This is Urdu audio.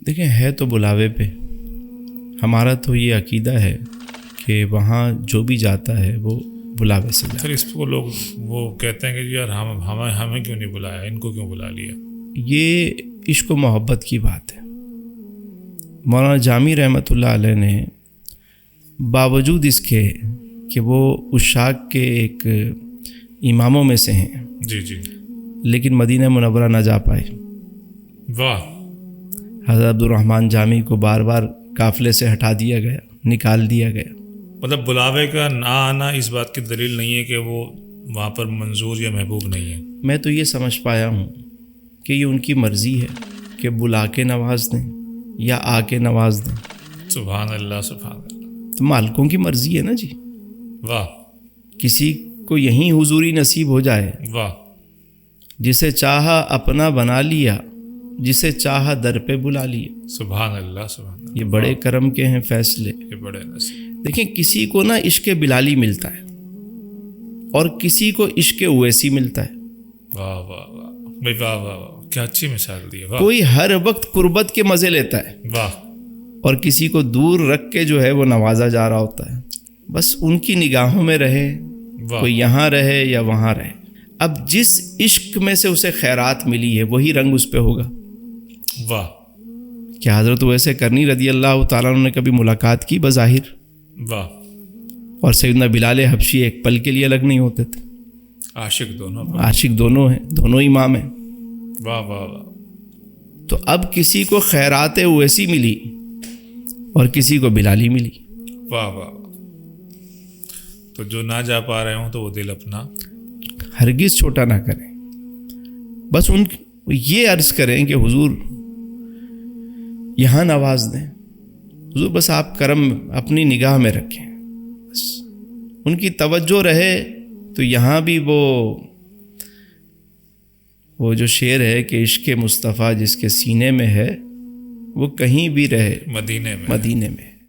دیکھیں ہے تو بلاوے پہ، ہمارا تو یہ عقیدہ ہے کہ وہاں جو بھی جاتا ہے وہ بلاوے سے جاتا ہے۔ پھر اس کو لوگ وہ کہتے ہیں کہ یار ہمیں کیوں نہیں بلایا، ان کو کیوں بلا لیا؟ یہ عشق و محبت کی بات ہے۔ مولانا جامی رحمۃ اللہ علیہ نے باوجود اس کے کہ وہ عشاق کے ایک اماموں میں سے ہیں، جی جی، لیکن مدینہ منورہ نہ جا پائے۔ واہ، حضرت عبد الرحمن جامی کو بار بار قافلے سے ہٹا دیا گیا، نکال دیا گیا۔ مطلب بلاوے کا نہ آنا اس بات کی دلیل نہیں ہے کہ وہ وہاں پر منظور یا محبوب نہیں ہے۔ میں تو یہ سمجھ پایا ہوں کہ یہ ان کی مرضی ہے کہ بلا کے نواز دیں یا آ کے نواز دیں، سبحان اللہ سبحان اللہ، تو مالکوں کی مرضی ہے نا جی۔ واہ کسی کو یہیں حضوری نصیب ہو جائے، واہ، جسے چاہا اپنا بنا لیا، جسے چاہا در پہ بلا لیا۔ سبحان اللہ سبحان اللہ، یہ بڑے کرم کے ہیں فیصلے۔ یہ بڑے نصیب۔ دیکھیں کسی کو نا عشق بلالی ملتا ہے اور کسی کو عشق اویسی ملتا ہے۔ واہ واہ واہ بھائی، واہ واہ واہ، کیا اچھی مثال دی ہے، واہ کوئی ہر وقت قربت کے مزے لیتا ہے واہ، اور کسی کو دور رکھ کے جو ہے وہ نوازا جا رہا ہوتا ہے۔ بس ان کی نگاہوں میں رہے، واہ، کوئی یہاں رہے یا وہاں رہے۔ اب جس عشق میں سے اسے خیرات ملی ہے وہی رنگ اس پہ ہوگا۔ واہ کیا حضرت ویسے کرنی رضی اللہ تعالیٰ عنہ نے کبھی ملاقات کی بظاہر؟ واہ، اور سیدنا بلال حبشی ایک پل کے لیے الگ نہیں ہوتے تھے۔ عاشق دونوں، عاشق دونوں ہیں، دونوں امام ہیں۔ واہ واہ واہ، تو اب کسی کو خیرات اویسی ملی اور کسی کو بلالی ملی۔ واہ واہ، تو جو نہ جا پا رہے ہوں تو وہ دل اپنا ہرگز چھوٹا نہ کریں، بس ان یہ عرض کریں کہ حضور یہاں نواز دیں، حضور بس آپ کرم اپنی نگاہ میں رکھیں، بس ان کی توجہ رہے تو یہاں بھی وہ جو شعر ہے کہ عشق مصطفیٰ جس کے سینے میں ہے وہ کہیں بھی رہے مدینے میں مدینے میں۔